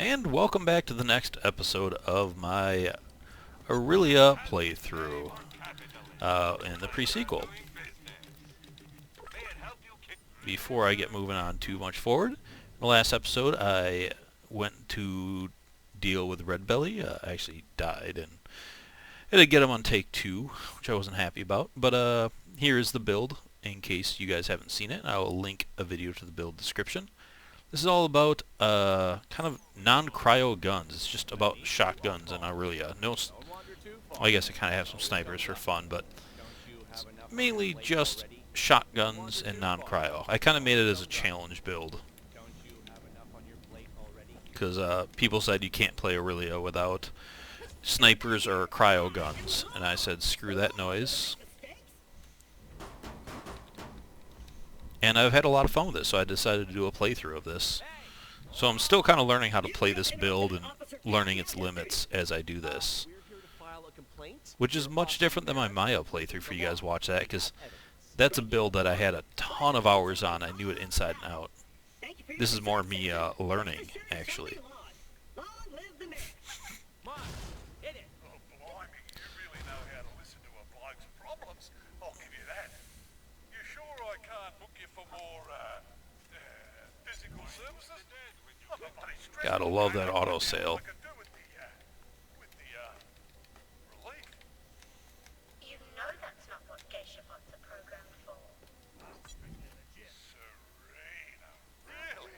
And welcome back to the next episode of my Aurelia playthrough in the pre-sequel. Before I get moving on too much forward, in the last episode I went to deal with Red Belly. I actually died and I had to get him on take 2, which I wasn't happy about. But here is the build in case you guys haven't seen it. I will link a video to the build description. This is all about kind of non-cryo guns. It's just about shotguns and Aurelia. No, well, I guess I kind of have some snipers for fun, but it's mainly just shotguns and non-cryo. I kind of made it as a challenge build because people said you can't play Aurelia without snipers or cryo guns, and I said screw that noise. And I've had a lot of fun with it, so I decided to do a playthrough of this. So I'm still kind of learning how to play this build and learning its limits as I do this. Which is much different than my Maya playthrough for you guys to watch that, because that's a build that I had a ton of hours on. I knew it inside and out. This is more me learning, actually. Gotta love that auto sale. You know that's not what geisha bots are programmed for. Serena, really?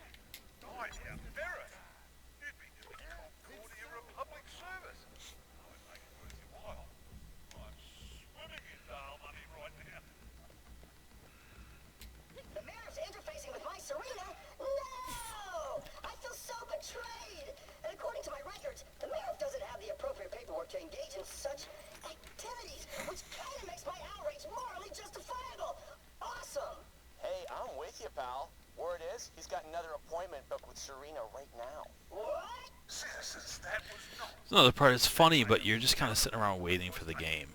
Dive out ferret. You'd be doing top quarter of public service. I would make it worth your while. I'm swimming in dial money right now. The mayor's interfacing with my Serena? No! I feel so betrayed! And according to my records, the mayor doesn't have the appropriate paperwork to engage in such activities, which kind of makes my outrage morally justifiable. Awesome! Hey, I'm with you, pal. Word is, he's got another appointment booked with Serena right now. What? Citizens, that was not... Another part is funny, but you're just kind of sitting around waiting for the game.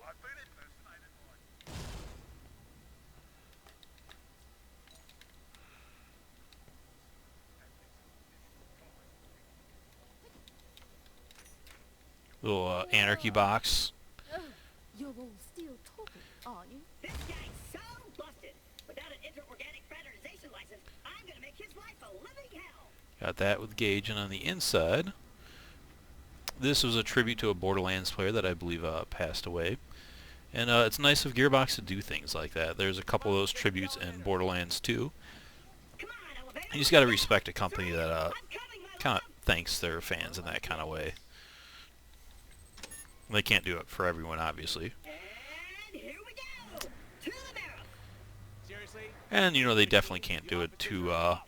I've been impersonated by... Little anarchy box. You're all still talking, are you? This guy's so busted. Without an inter-organic fraternization license, I'm gonna make his life a living hell. Got that with Gage, and on the inside, this was a tribute to a Borderlands player that I believe passed away. And it's nice of Gearbox to do things like that. There's a couple of those tributes in Borderlands 2. Come on, elevator. You just got to respect a company that I'm coming, my kind of thanks their fans in that kind of way. They can't do it for everyone, obviously. And here we go. To the barrel. Seriously? And, you know, they definitely can't do it to Right.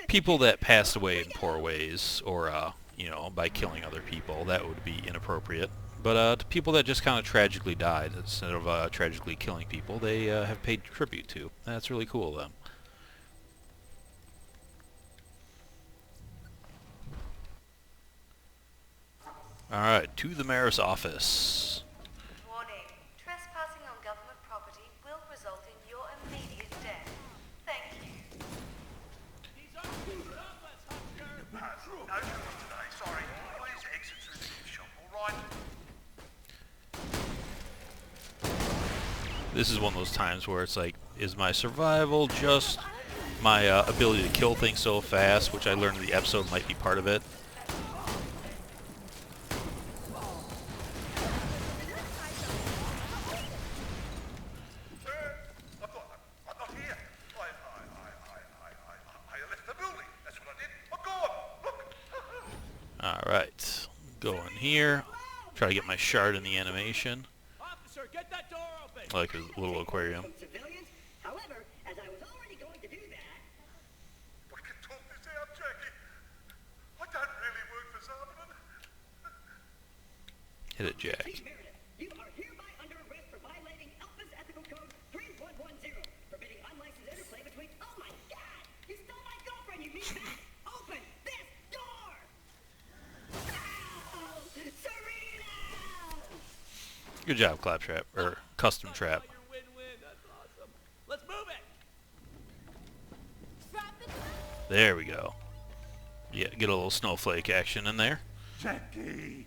people that passed away in poor ways or, you know, by killing other people. That would be inappropriate. But to people that just kind of tragically died instead of tragically killing people, they have paid tribute to. That's really cool of them. Alright, to the mayor's office. Warning. Trespassing on government property will result in your immediate death. Thank you. No trouble today, sorry. Please exit through the gift shop, alright? This is one of those times where it's like, is my survival just my ability to kill things so fast, which I learned in the episode might be part of it. I'm not here. I left the building. That's what I did. I'm gone. Look. Alright, go in here, try to get my shard in the animation. Officer, get that door open! I like a little aquarium. Civilians. However, as I was already going to do that, We can talk this out, Jackie. I don't really work for Zarbanen. Hit it, Jack. Meredith, you are hereby under arrest for violating Alpha's Ethical Code 3110, forbidding unlicensed interplay between... Oh my God! You stole my girlfriend, you meatbag! Open this door! No! Serena! Good job, Claptrap, or Custom Trap. Your win-win. That's awesome. Let's move it! Trap it There we go. Yeah, get a little snowflake action in there. Jackie!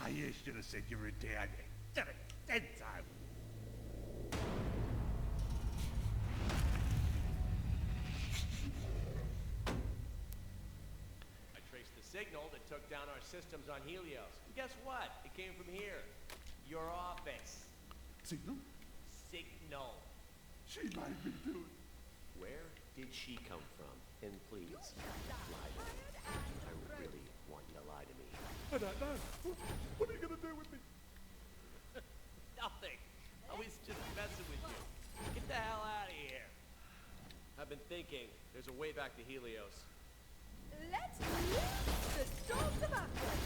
You should have said you were down there. 10 times. I traced the signal that took down our systems on Helios. And guess what? It came from here. Your office. Signal? Signal. She might have been doing. Where did she come from? And please, lie to me. I really want you to lie to me. I don't know. What are you gonna do with me? Nothing. I was just messing with you. Get the hell out of here. I've been thinking. There's a way back to Helios. Let's leave the storms of Atlas.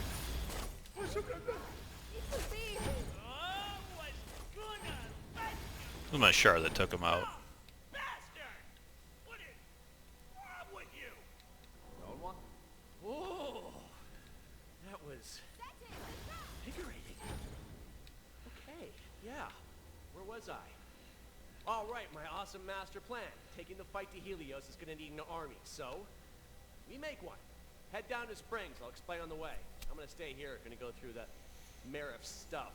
What's up, man? It will be. Oh, was gonna let It was my Char that took him out. bastard! What is wrong with you? Own one? Oh, that was invigorating. Okay, yeah. Where was I? All right, my awesome master plan. Taking the fight to Helios is gonna need an army, so we make one. Head down to Springs. I'll explain on the way. I'm gonna stay here. Gonna go through that Marif stuff.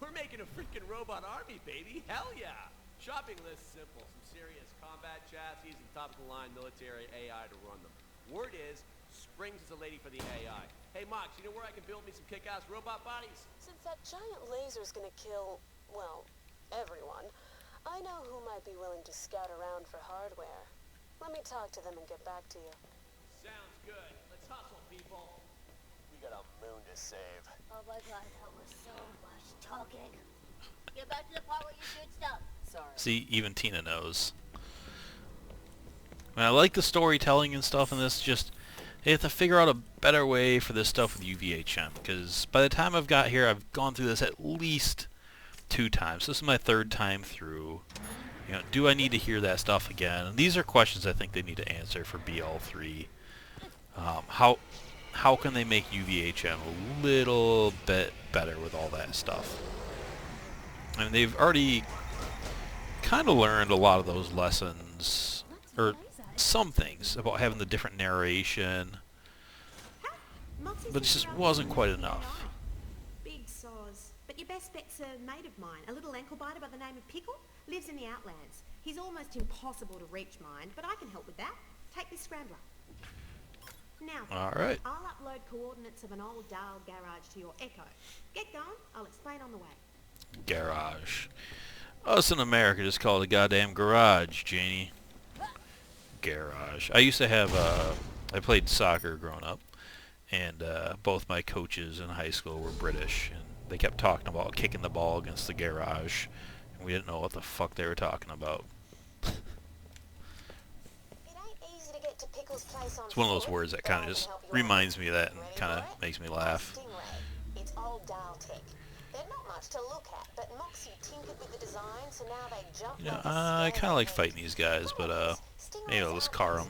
We're making a freaking robot army, baby. Hell yeah. Shopping list simple. Some serious combat chassis and top-of-the-line military AI to run them. Word is, Springs is a lady for the AI. Hey, Mox, you know where I can build me some kick-ass robot bodies? Since that giant laser's gonna kill, well, everyone, I know who might be willing to scout around for hardware. Let me talk to them and get back to you. Sounds good. Let's hustle, people. We got a moon to save. Oh my god, that was so much talking. Get back to the part where you shoot stuff. Sorry. See, even Tina knows. I like the storytelling and stuff in this, just they have to figure out a better way for this stuff with UVHM, because by the time I've got here, I've gone through this at least 2 times. This is my 3rd time through. You know, do I need to hear that stuff again? And these are questions I think they need to answer for BL3. How can they make UVHM a little bit better with all that stuff? I mean, they've already kind of learned a lot of those lessons, or some things, about having the different narration, but it just wasn't quite enough. Big soz. But your best bet's a mate of mine, a little ankle biter by the name of Pickle, lives in the outlands. He's almost impossible to reach, mind, but I can help with that. Take this scrambler. Now, Alright. I'll upload coordinates of an old dial garage to your Echo. Get going, I'll explain on the way. Garage. Us in America just call it a goddamn garage, Janie. Garage. I used to have, I played soccer growing up, and both my coaches in high school were British, and they kept talking about kicking the ball against the garage, and we didn't know what the fuck they were talking about. It's one of those words that kind of just reminds me of that and kind of makes me laugh. It's old dial tech. They're not much to look at, but Moxie tinkered with the design, so now they jump. You know, I kind of like fighting these guys, but maybe I'll just car them.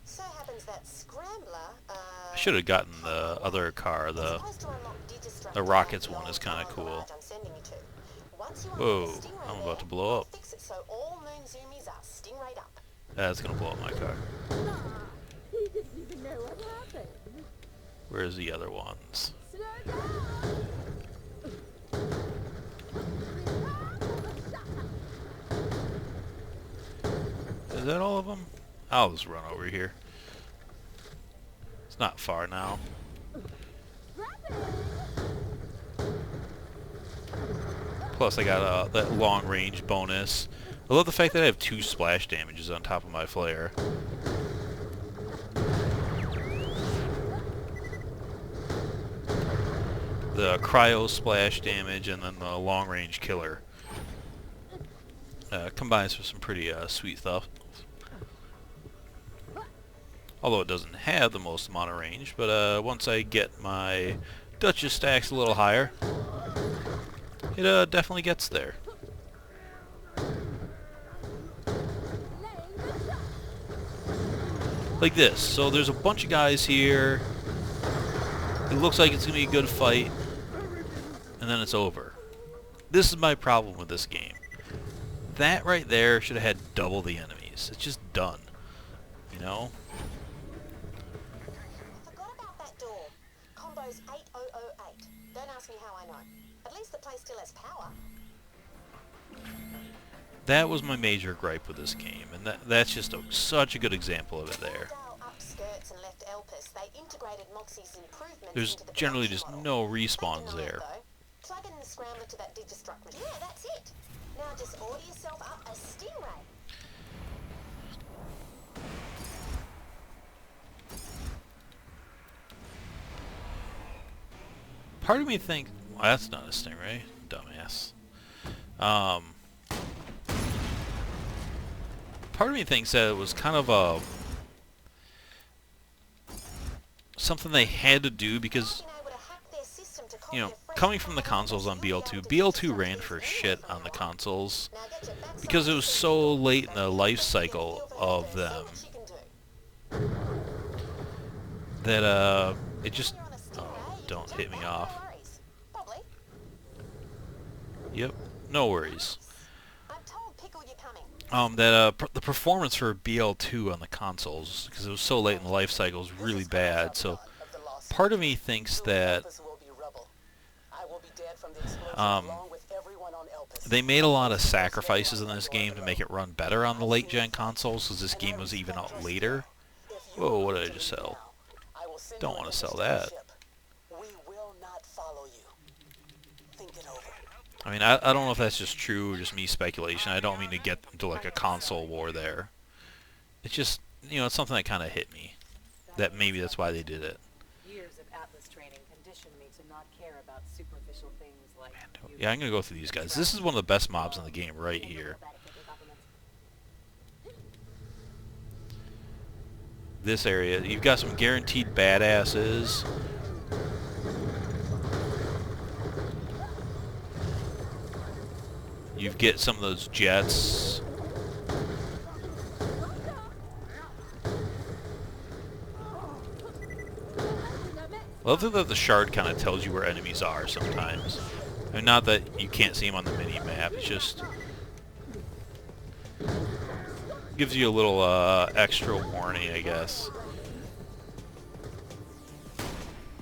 So happens that Scrambler, I should have gotten the other car. The Rockets one is kind of cool. Whoa, I'm about to blow up. That's gonna blow up my car. He didn't even know what happened. Where's the other ones? Slow down. Is that all of them? I'll just run over here. It's not far now. Plus I got that long range bonus. I love the fact that I have 2 splash damages on top of my flare. The cryo splash damage and then the long range killer combines for some pretty sweet stuff. Although it doesn't have the most amount of range, but once I get my Duchess stacks a little higher, it definitely gets there. Like this. So there's a bunch of guys here. It looks like it's going to be a good fight. And then it's over. This is my problem with this game. That right there should have had double the enemies. It's just done. You know? Forgot about that door. Combo's 8008. Don't ask me how I know. At least the place still has power. That was my major gripe with this game, and that's just such a good example of it there. Upskirts and left Elpis, they integrated Moxie's improvements There's into the generally production just model. no respawns They deny it, there. though. Plug in the scrambler to that digistruct machine. Yeah, that's it. Now just order yourself up a Stingray. Part of me thinks, well, that's not a Stingray, dumbass. Part of me thinks that it was kind of a something they had to do because, you know, coming from the consoles on BL2, BL2 ran for shit on the consoles because it was so late in the life cycle of them that it just, oh, don't hit me off. Yep, no worries. The performance for BL2 on the consoles, because it was so late in the life cycle, was really bad. So part of me thinks that they made a lot of sacrifices in this game to make it run better on the late-gen consoles, because this game was even out later. Whoa, what did I just sell? Don't want to sell that. I mean, I don't know if that's just true or just me speculation. I don't mean to get into like a console war there. It's just, you know, it's something that kind of hit me. That maybe that's why they did it. Years of Atlas training conditioned me to not care about superficial things like... Yeah, I'm going to go through these guys. This is one of the best mobs in the game right here. This area, you've got some guaranteed badasses. You get some of those jets. I love that the shard kind of tells you where enemies are sometimes. I mean, not that you can't see them on the mini-map, it's just gives you a little extra warning, I guess.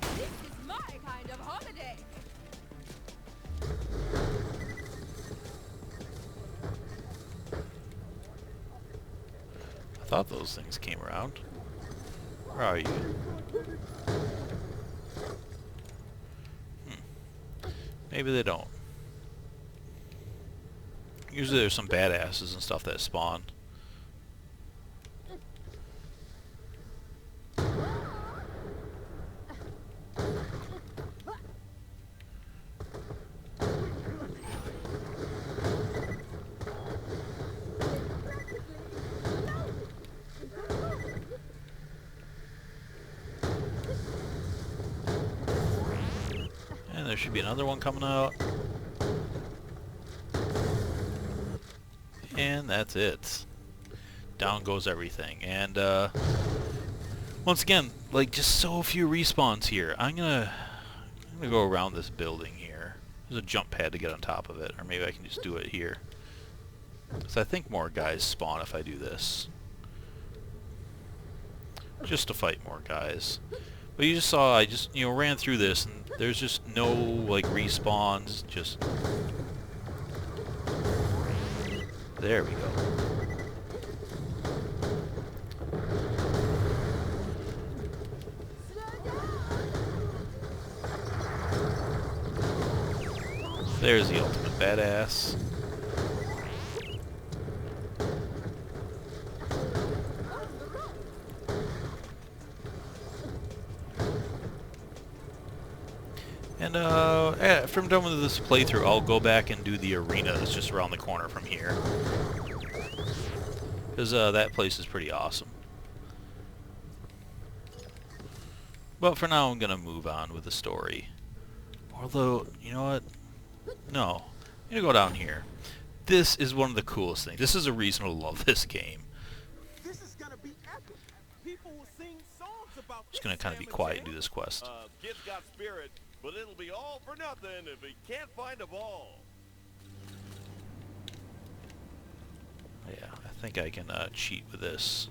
This is my kind of holiday. I thought those things came around. Where are you? Maybe they don't. Usually there's some badasses and stuff that spawn. And there should be another one coming out. And that's it. Down goes everything. And once again, like, just so few respawns here. I'm gonna go around this building here. There's a jump pad to get on top of it, or maybe I can just do it here. So I think more guys spawn if I do this. Just to fight more guys. But you just saw, I just, you know, ran through this, and there's just no, like, respawns, just... There we go. There's the ultimate badass. And after I'm done with this playthrough, I'll go back and do the arena that's just around the corner from here. Because that place is pretty awesome. But for now, I'm going to move on with the story. Although, you know what? No. I'm going to go down here. This is one of the coolest things. This is a reason to love this game. This is gonna be epic. People will sing songs about Just going to kind of be quiet and do this quest. Kid's got spirit, but it'll be all for nothing if he can't find a ball. Yeah, I think I can cheat with this.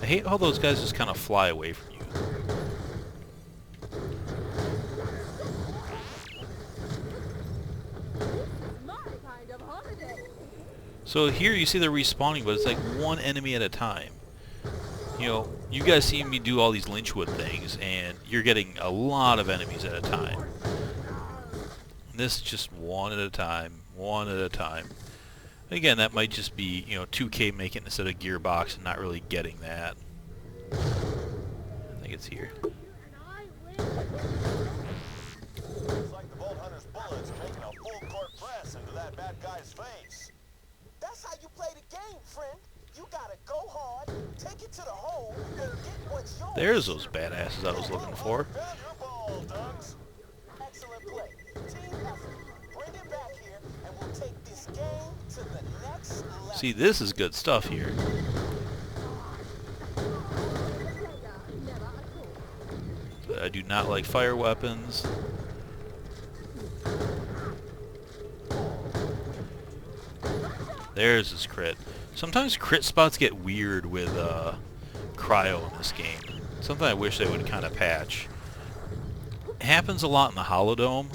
I hate how those guys just kind of fly away from you. So here you see they're respawning, but it's like one enemy at a time. You know, you guys see me do all these Lynchwood things, and you're getting a lot of enemies at a time. And this is just one at a time, one at a time. Again, that might just be, you know, 2K making it instead of Gearbox and not really getting that. I think it's here. Looks like the Vault Hunter's bullets making a full court press into that bad guy's face. That's how you play the game, friend. You gotta go hard, take it to the hole, and get what's yours. There's those badasses I was looking for. Found your ball, Dunks. Excellent play. Team effort. Bring it back here, and we'll take this game to the next level. See, this is good stuff here. I do not like fire weapons. There's this crit. Sometimes crit spots get weird with cryo in this game. Something I wish they would kind of patch. It happens a lot in the Holodome.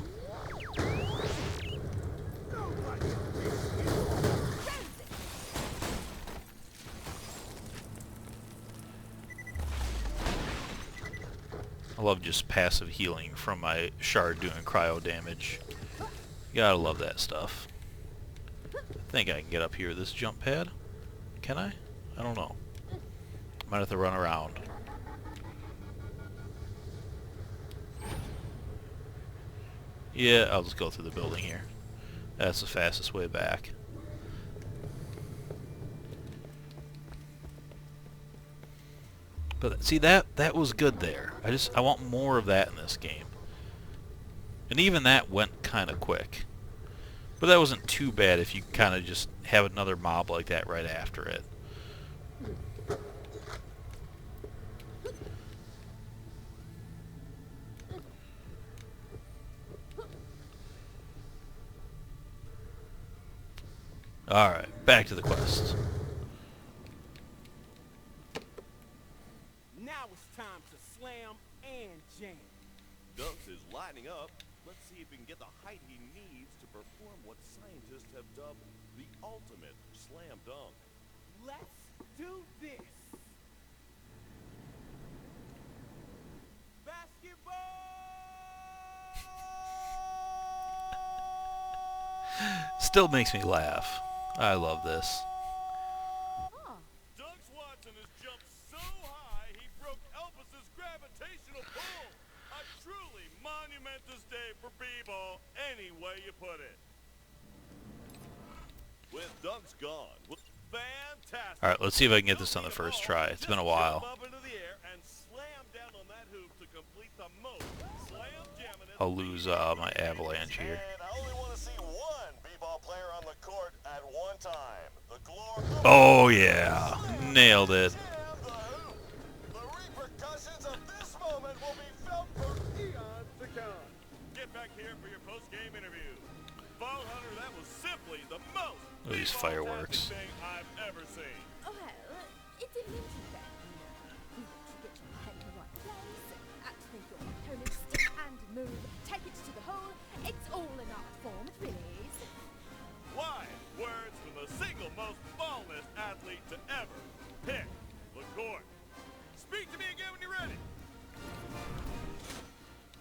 I love just passive healing from my shard doing cryo damage. You gotta love that stuff. I think I can get up here with this jump pad. Can I? I don't know. Might have to run around. Yeah, I'll just go through the building here. That's the fastest way back. But see, that was good there. I want more of that in this game. And even that went kind of quick. But that wasn't too bad if you kind of just have another mob like that right after it. Alright, back to the quest. Now it's time to slam and jam. Dunks is lining up. Let's see if he can get the height he needs to perform what scientists have dubbed the ultimate slam dunk. Let's do this. Basketball! Still makes me laugh. I love this. Dunks Watson has jumped so high he broke Elvis's gravitational pull. A truly monumentous day for b-ball, any way you put it. With Dunks gone, fantastic. Alright, let's see if I can get this on the first try. It's been a while. I'll lose my avalanche here. And I only want to see one b-ball player on the court at one time. The Oh yeah, nailed it. The repercussions of this moment will be felt for eons to come. Get back here for your post-game interview. Vault Hunter, that was simply the most Look at these fireworks. thing I've ever seen. Well, it's a minty then. You want to get your head in the right place, activate your opponent's stick and move, take it to the hole. It's all an art form, it really is. Why? Words from the single most ballness athlete to ever hit the court. Speak to me again when you're ready.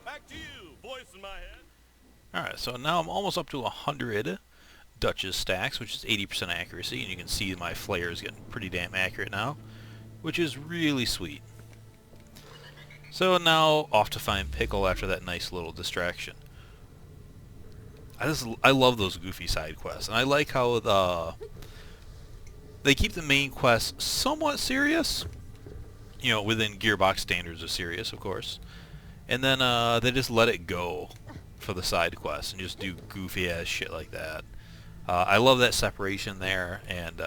Back to you, voice in my head. Alright, so now I'm almost up to 100 Duchess stacks, which is 80% accuracy, and you can see my flare is getting pretty damn accurate now, which is really sweet. So now off to find Pickle after that nice little distraction. I love those goofy side quests, and I like how they keep the main quest somewhat serious, you know, within Gearbox standards of serious, of course, and then they just let it go for the side quests and just do goofy ass shit like that. I love that separation there, and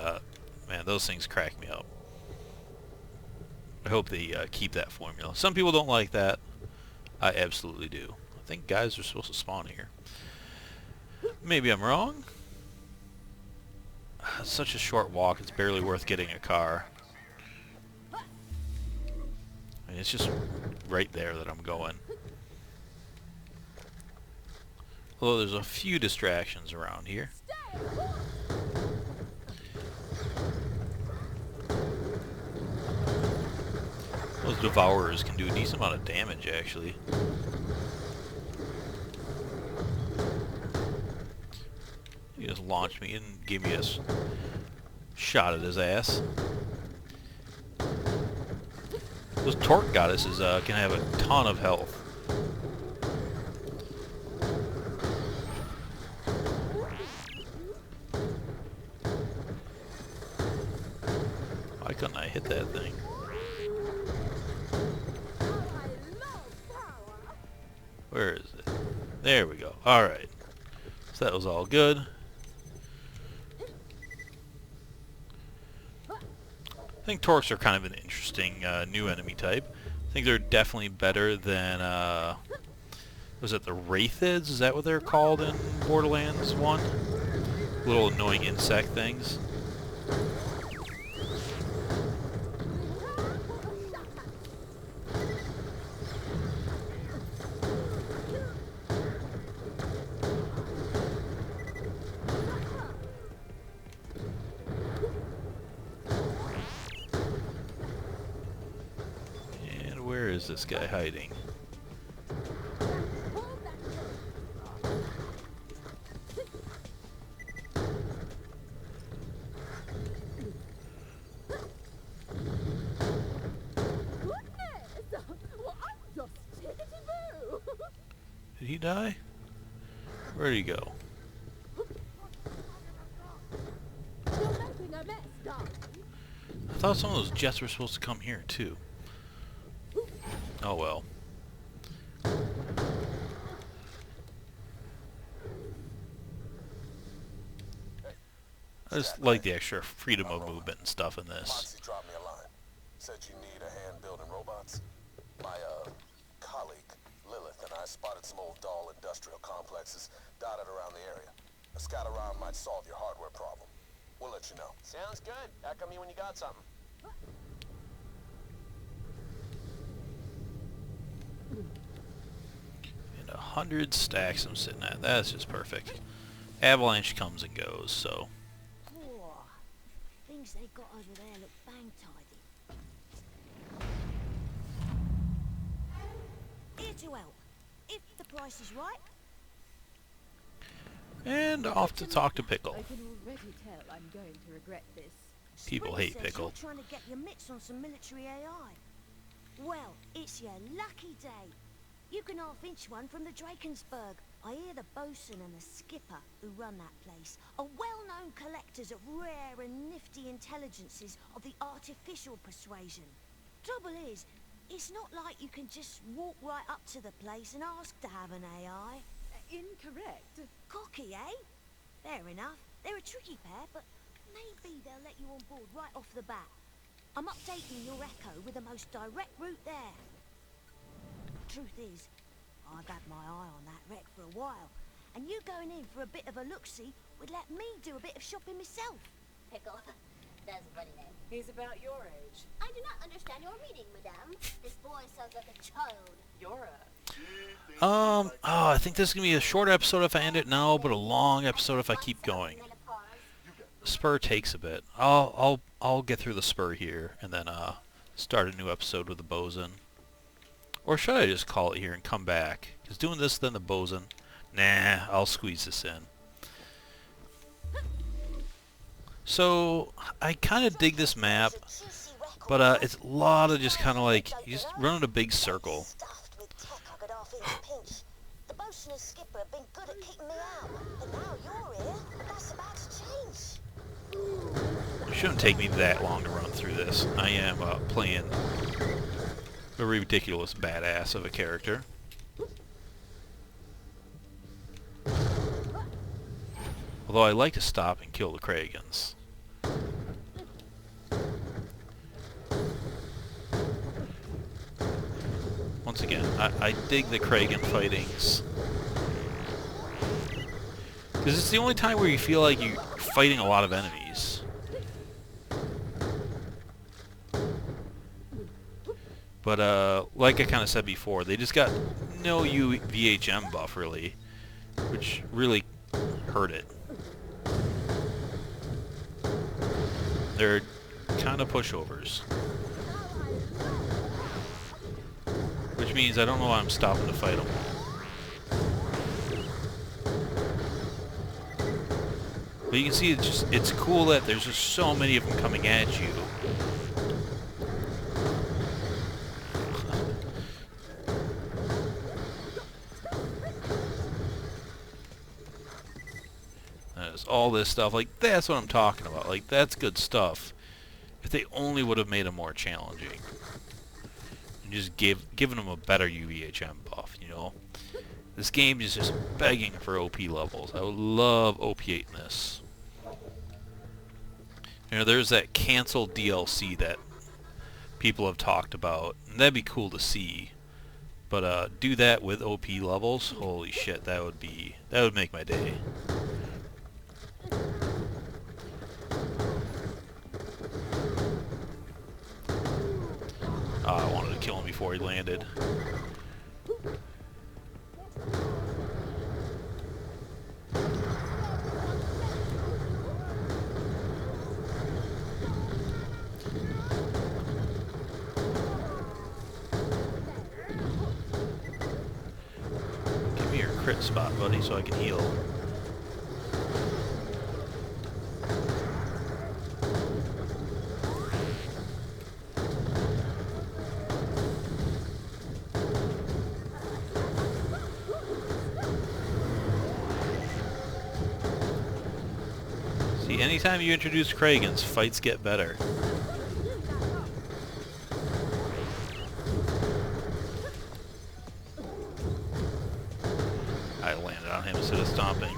man, those things crack me up. I hope they keep that formula. Some people don't like that. I absolutely do. I think guys are supposed to spawn here. Maybe I'm wrong. It's such a short walk, it's barely worth getting a car. I mean, it's just right there that I'm going. Although there's a few distractions around here. Those devourers can do a decent amount of damage, actually. He just launched me and gave me a shot at his ass. Those torque goddesses can have a ton of health. Why couldn't I hit that thing? Where is it? There we go. Alright. So that was all good. I think Torques are kind of an interesting new enemy type. I think they're definitely better than, was it the Wraithids? Is that what they're called in Borderlands 1? Little annoying insect things. Where is this guy hiding? Did he die? Where'd he go? I thought some of those jets were supposed to come here too. Oh well. I just like the extra freedom of movement and stuff in this. Moxie dropped me a line. Said you need a hand building robots. My colleague Lilith and I spotted some old doll industrial complexes dotted around the area. A scout around might solve your hardware problem. We'll let you know. Sounds good. Echo me when you got something. And 100 stacks I'm sitting at. That's just perfect. Avalanche comes and goes, so. Oh, things they got over there look bang tidy. Here to help, if the price is right. And off to talk to Pickle. I can already tell I'm going to regret this. People Spring hate says Pickle. You're trying to get your mitts on some military AI. Well, it's your lucky day. You can half-inch one from the Drakensburg. I hear the bosun and the skipper who run that place are well-known collectors of rare and nifty intelligences of the artificial persuasion. Trouble is, it's not like you can just walk right up to the place and ask to have an AI. Incorrect. Cocky, eh? Fair enough. They're a tricky pair, but maybe they'll let you on board right off the bat. I'm updating your Echo with the most direct route there. Truth is, I've had my eye on that wreck for a while, and you going in for a bit of a look-see would let me do a bit of shopping myself. Pickle. That's a funny name. He's about your age. I do not understand your meaning, madame. This boy sounds like a child. You're a... Oh, I think this is gonna be a short episode if I end it now, but a long episode if I keep going. The spur takes a bit. I'll get through the spur here and then start a new episode with the bosun. Or should I just call it here and come back? Because doing this then the bosun, nah, I'll squeeze this in. So I kind of dig this map, but it's a lot of just kind of like you just run in a big circle. The bosun and skipper have been good at keeping me out, but now you're here. That's about to change. It shouldn't take me that long to run through this. I am playing a ridiculous badass of a character. Although I like to stop and kill the Kragans. Once again, I dig the Kragan fightings. Because it's the only time where you feel like you're fighting a lot of enemies. But, like I kind of said before, they just got no UVHM buff, really. Which really hurt it. They're kind of pushovers. Which means I don't know why I'm stopping to fight them. But you can see it's cool that there's just so many of them coming at you. There's all this stuff. Like, that's what I'm talking about. Like, that's good stuff. If they only would have made them more challenging. And just given them a better UVHM buff, you know? This game is just begging for OP levels. I would love OP8 in this. You know, there's that canceled DLC that people have talked about. And that'd be cool to see. But do that with OP levels. Holy shit, that would make my day. I wanted to kill him before he landed. Give me your crit spot, buddy, so I can heal. See, anytime you introduce Kragans, fights get better. I landed on him instead of stomping.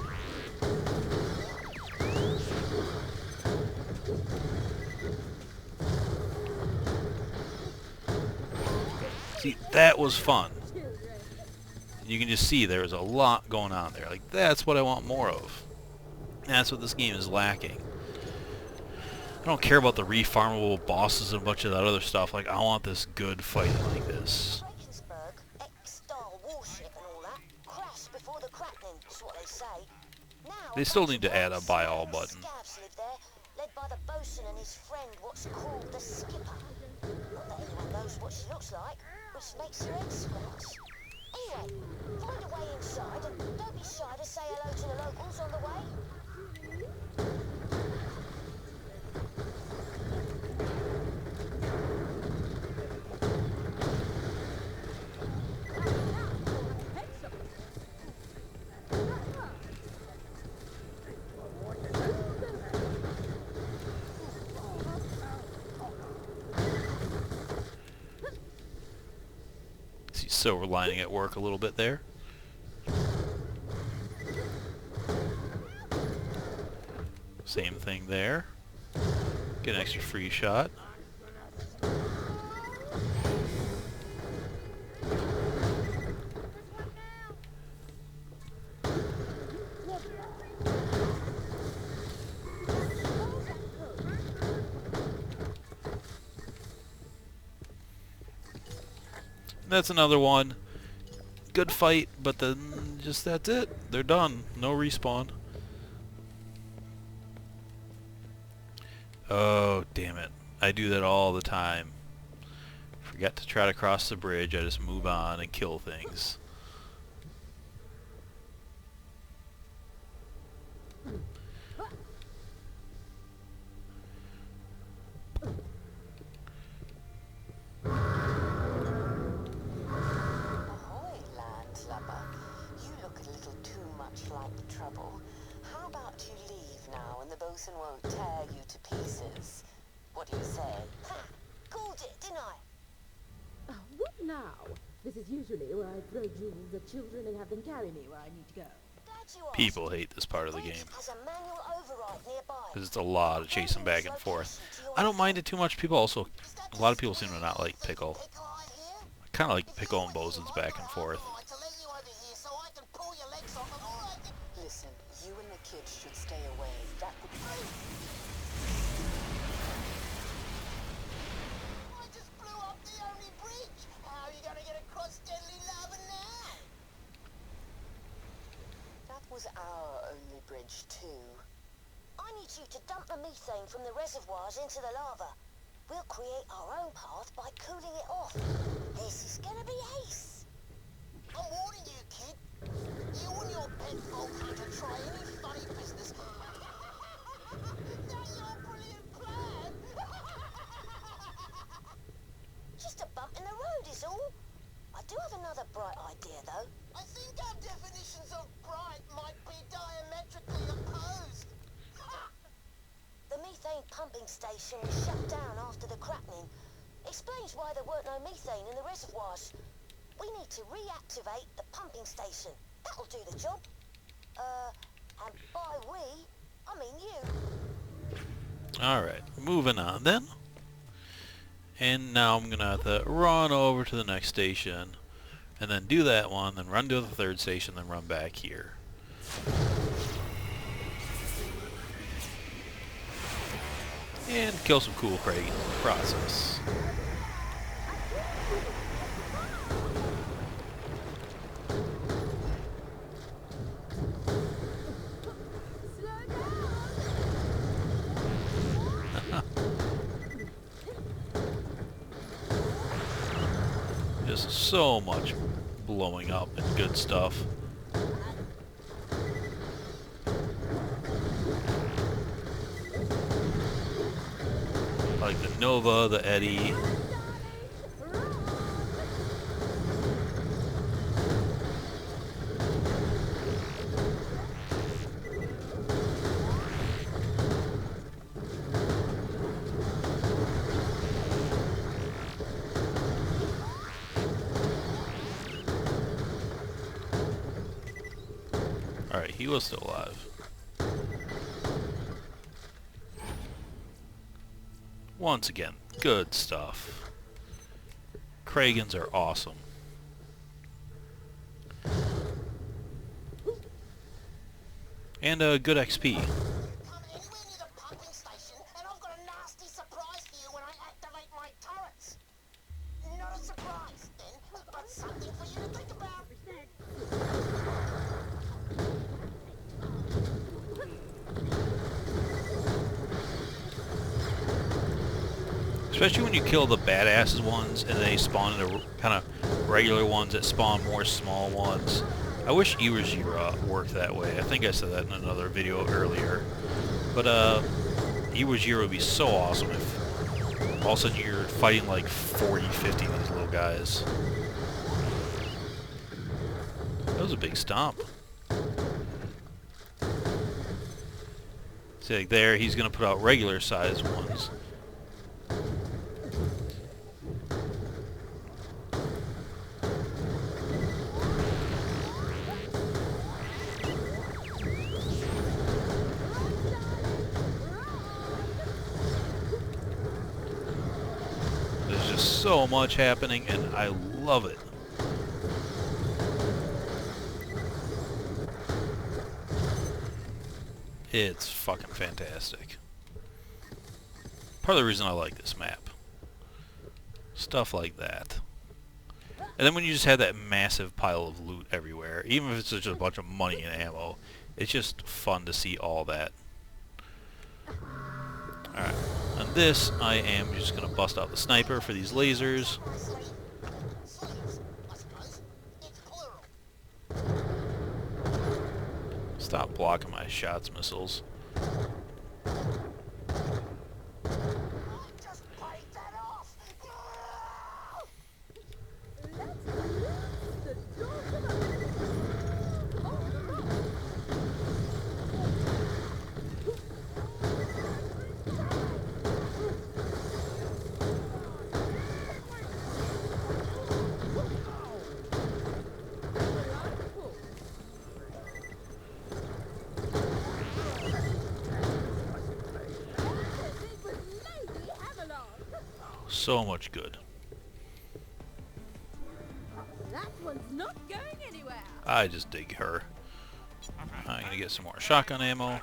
See, that was fun. You can just see there was a lot going on there. Like, that's what I want more of. That's what this game is lacking. I don't care about the refarmable bosses and a bunch of that other stuff. Like, I want this good fighting like this. Drakensburg, ex-star warship and all that, crashed before the crackling, is what they say. Now, They still need to add a buy all button. scabs live there, led by the bosun and his friend, what's called the skipper. Not that anyone knows what she looks like, which makes your head scratch. Anyway, find a way inside and don't be shy to say hello to the locals on the way. See silver lining at work a little bit there. Same thing there. Get an extra free shot. That's another one. Good fight, but then just that's it. They're done. No respawn. Oh, damn it. I do that all the time. Forget to try to cross the bridge. I just move on and kill things. Ahoy, landlubber. You look a little too much like trouble. How about you leave now and the bosun won't tear you to pieces? What do you say? Ha! Called it, didn't I? What now? This is usually where I throw jewels at children and have them carry me where I need to go. Glad you asked. People hate this part of the Bridge game. has a manual override nearby. Because it's a lot of chasing back and forth. I don't mind it too much. People also, a lot of people seem to not like Pickle. Pickle eye here? I kind of like Pickle and Bosons back and forth. To let you over here so I can pull your legs off and all I can... Listen, you and the challenge too. I need you to dump the methane from the reservoirs into the lava. We'll create our own path by cooling it off. This is gonna be ace. I'm warning you, kid. You and your pet folk had to try any funny business. That's your brilliant plan. Just a bump in the road is all. I do have another bright idea, though. I think our definitions of bright might be diametrically opposed. The methane pumping station was shut down after the cracking. Explains why there weren't no methane in the reservoirs. We need to reactivate the pumping station. That'll do the job. And by we, I mean you. Alright, moving on then. And now I'm gonna have to run over to the next station, and then do that one, then run to the third station, then run back here. And kill some cool Craig in the process. Just so much blowing up and good stuff. Like the Nova, the Eddy. Alright, he was still alive. Once again, good stuff. Kragans are awesome. And good XP. Come anywhere near the pumping station, and I've got a nasty surprise for you when I activate my turrets. Not a surprise, then, but something for you to think about. Especially when you kill the badasses ones and they spawn into kind of regular ones that spawn more small ones. I wish Iwo worked that way. I think I said that in another video earlier. But Iwo would be so awesome if all of a sudden you're fighting like 40, 50 of these little guys. That was a big stomp. See, like there, he's going to put out regular size ones. There's just so much happening, and I love it. It's fucking fantastic. Part of the reason I like this map. Stuff like that. And then when you just have that massive pile of loot everywhere, even if it's just a bunch of money and ammo, it's just fun to see all that. Alright, on this I am just going to bust out the sniper for these lasers. Stop blocking my shots, missiles. So much good. That one's not going anywhere. I just dig her. I'm gonna get some more shotgun ammo.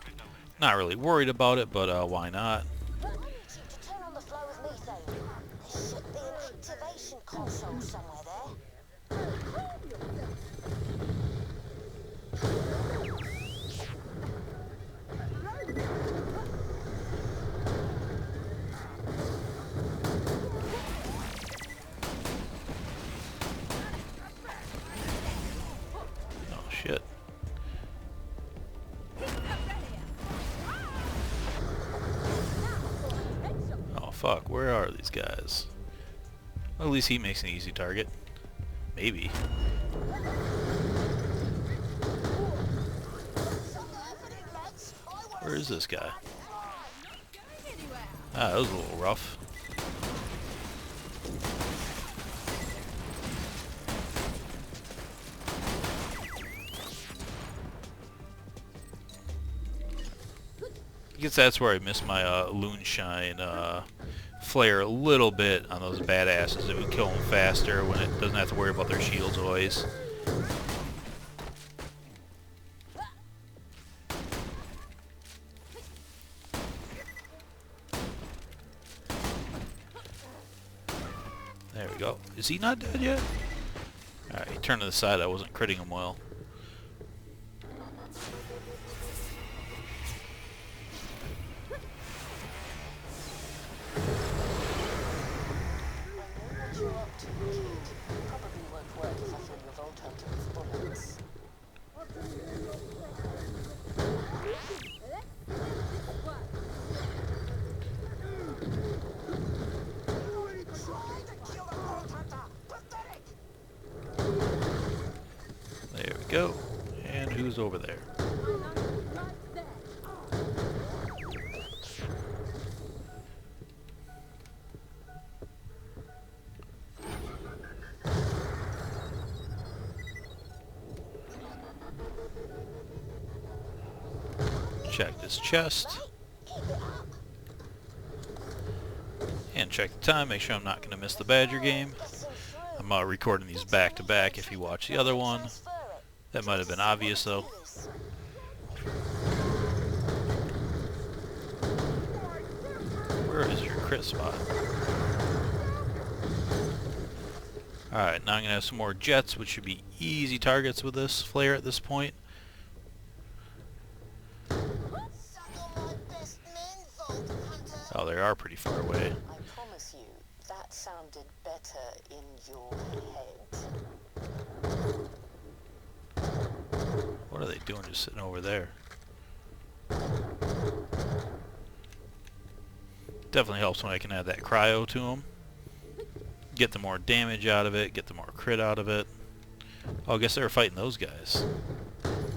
Not really worried about it, but why not? I need you to turn on the flow of methane. There should be an activation console somewhere there. shit. Oh fuck, where are these guys? Well, at least he makes an easy target. Maybe. Where is this guy? Ah, that was a little rough. I guess that's where I missed my Loonshine flare a little bit on those badasses. It would kill them faster when it doesn't have to worry about their shields always. There we go. Is he not dead yet? Alright, he turned to the side. I wasn't critting him well. There we go. And who's over there? Check this chest. And check the time, make sure I'm not going to miss the Badger game. I'm recording these back to back if you watch the other one. That might have been obvious though. Where is your crit spot? Alright, now I'm going to have some more jets, which should be easy targets with this flare at this point. Oh, they are pretty far away. I promise you, that sounded better in your head. What are they doing just sitting over there? Definitely helps when I can add that cryo to them. Get the more damage out of it, get the more crit out of it. Oh, I guess they were fighting those guys.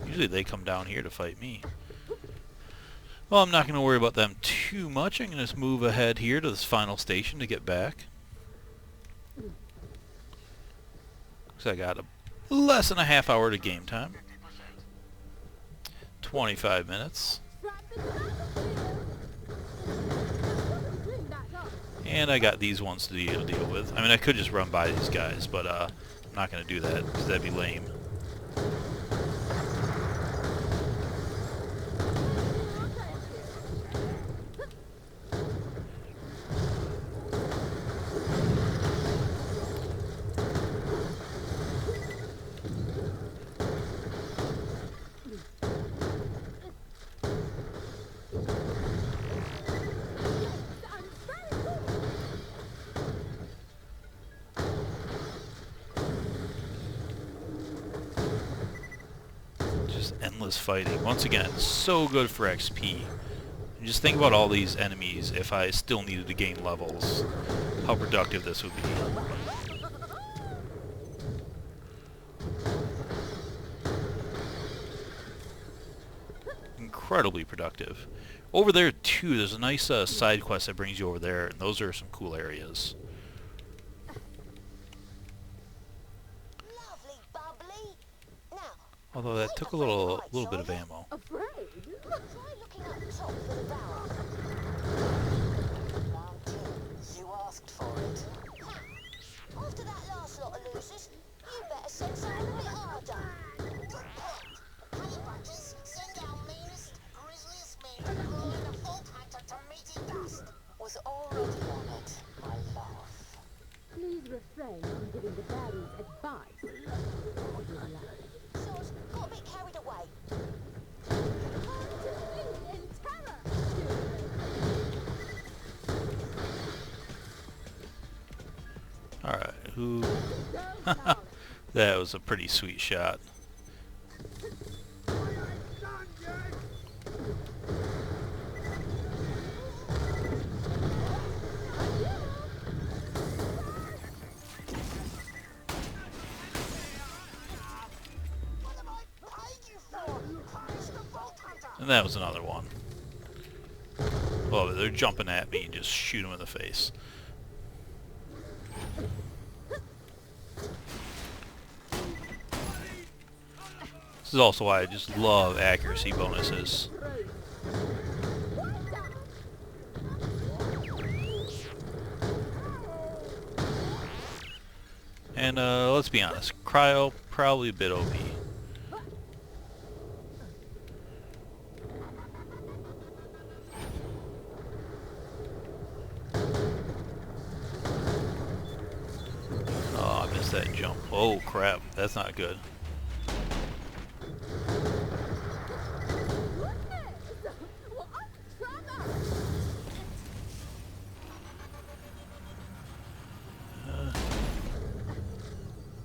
Usually they come down here to fight me. Well, I'm not going to worry about them too much. I'm going to just move ahead here to this final station to get back. So I got less than a half hour to game time. 25 minutes. And I got these ones to deal with. I mean, I could just run by these guys, but I'm not going to do that because that'd be lame. Endless fighting. Once again, so good for XP. And just think about all these enemies if I still needed to gain levels. How productive this would be. Incredibly productive. Over there too, there's a nice side quest that brings you over there, and those are some cool areas. Although that took a little bit of ammo. Try looking up top for the barrel. Round 2. You asked for it. After that last lot of losers, you better send something a bit harder. Good point. Honeybutters, send our meanest, grisliest men rolling a Vault Hunter to meaty dust. Was already on it, my love. Please refrain from giving the baddies advice. Soz, got a bit carried away. In terror! Alright, who... That was a pretty sweet shot. And that was another one. Oh, they're jumping at me and just shoot them in the face. This is also why I just love accuracy bonuses. And let's be honest, Cryo probably a bit OP. Oh, I missed that jump. Oh crap, that's not good.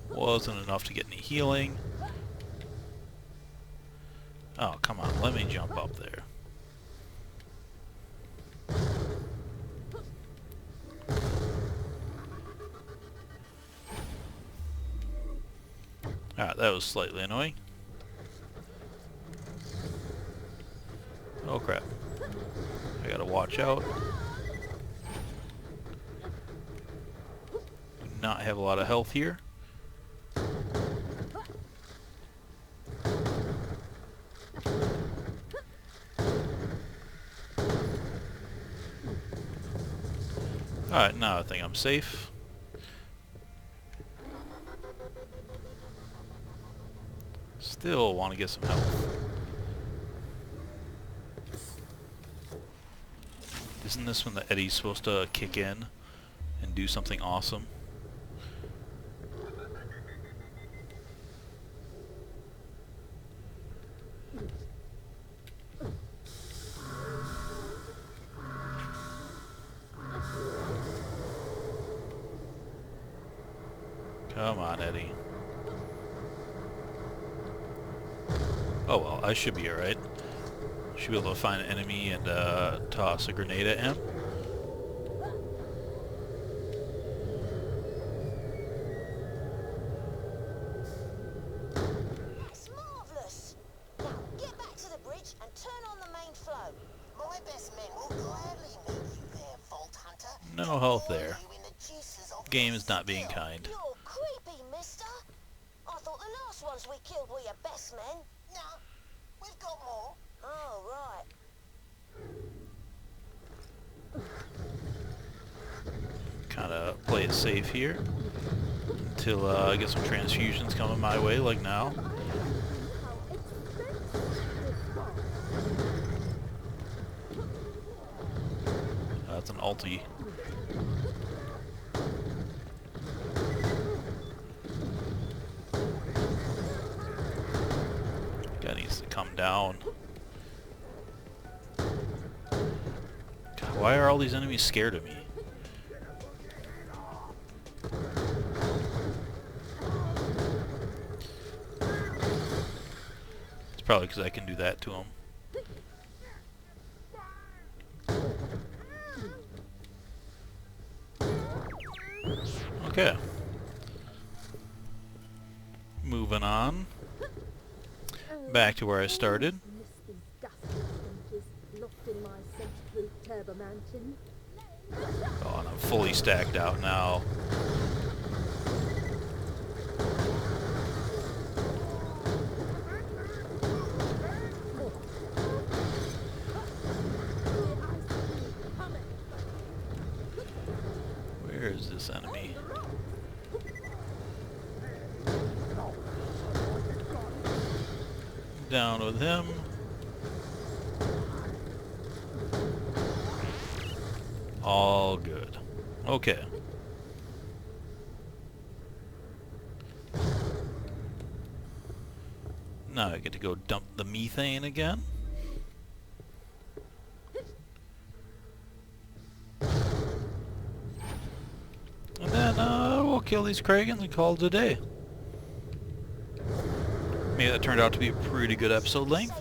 Wasn't enough to get any healing. Oh, come on, let me jump up there. Alright, that was slightly annoying. Oh crap. I gotta watch out. Do not have a lot of health here. Alright, now I think I'm safe. Still want to get some health. Isn't this when the Eddie's supposed to kick in and do something awesome? Come on, Eddie. Oh well, I should be alright. Should be able to find an enemy and toss a grenade at him. That's marvellous. Now, get back to the bridge and turn on the main flow. My best men will gladly meet you there, Vault Hunter. No health there. Game is not being kind. You're creepy, mister. I thought the last ones we killed were your best men. No, we've got more. Oh, right. Kinda play it safe here. Until I get some transfusions coming my way, like now. That's an ulti. Guy needs to come down. God, why are all these enemies scared of me? It's probably because I can do that to them. Okay. Moving on. Back to where I started. Oh, and I'm fully stacked out now. Where is this enemy? Down with him. All good. Okay. Now I get to go dump the methane again. And then we'll kill these Kragans and call it a day. Maybe that turned out to be a pretty good episode length.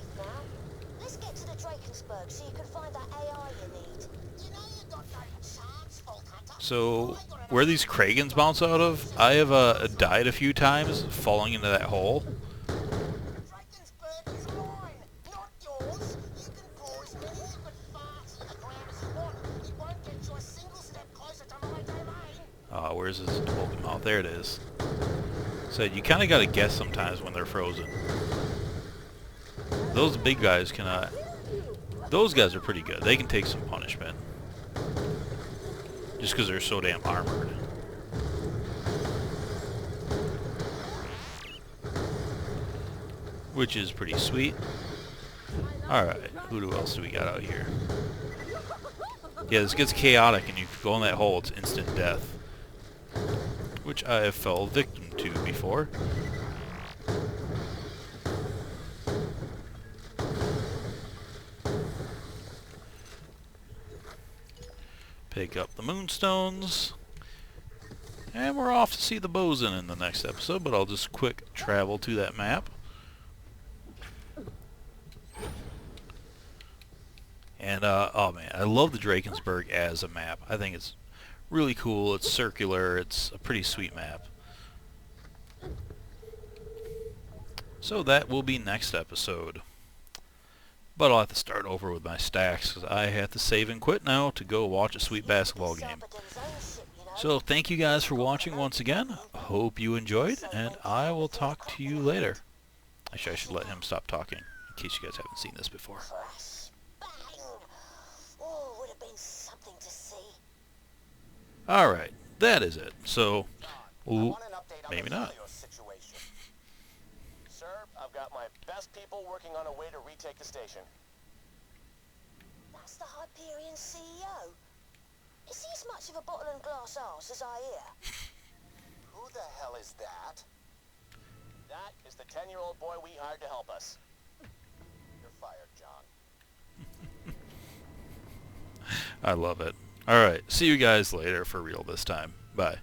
Let's get to the Drakensburg so you can find that AI you need. You know you got no chance, Vault Hunter. So, where these Kragans bounce out of, I have died a few times falling into that hole. Drakensburg is mine, not yours. where's his open mouth? There it is. So you kind of got to guess sometimes when they're frozen. Those big guys cannot... Those guys are pretty good. They can take some punishment. Just because they're so damn armored. Which is pretty sweet. Alright, who else do we got out here? Yeah, this gets chaotic and you go in that hole, it's instant death. Which I have fell victim to before. Pick up the moonstones. And we're off to see the bosun in the next episode, but I'll just quick travel to that map. And, oh man, I love the Drakensburg as a map. I think it's really cool. It's circular. It's a pretty sweet map. So that will be next episode. But I'll have to start over with my stacks because I have to save and quit now to go watch a sweet basketball game. So thank you guys for watching once again. Hope you enjoyed, and I will talk to you later. Actually, I should let him stop talking in case you guys haven't seen this before. Alright, that is it. So, ooh, maybe not. Sir, I've got my best people working on a way to retake the station. That's the Hyperion CEO. Is he as much of a bottle and glass arse as I hear? Who the hell is that? That is the 10-year-old boy we hired to help us. You're fired, John. I love it. Alright, see you guys later for real this time. Bye.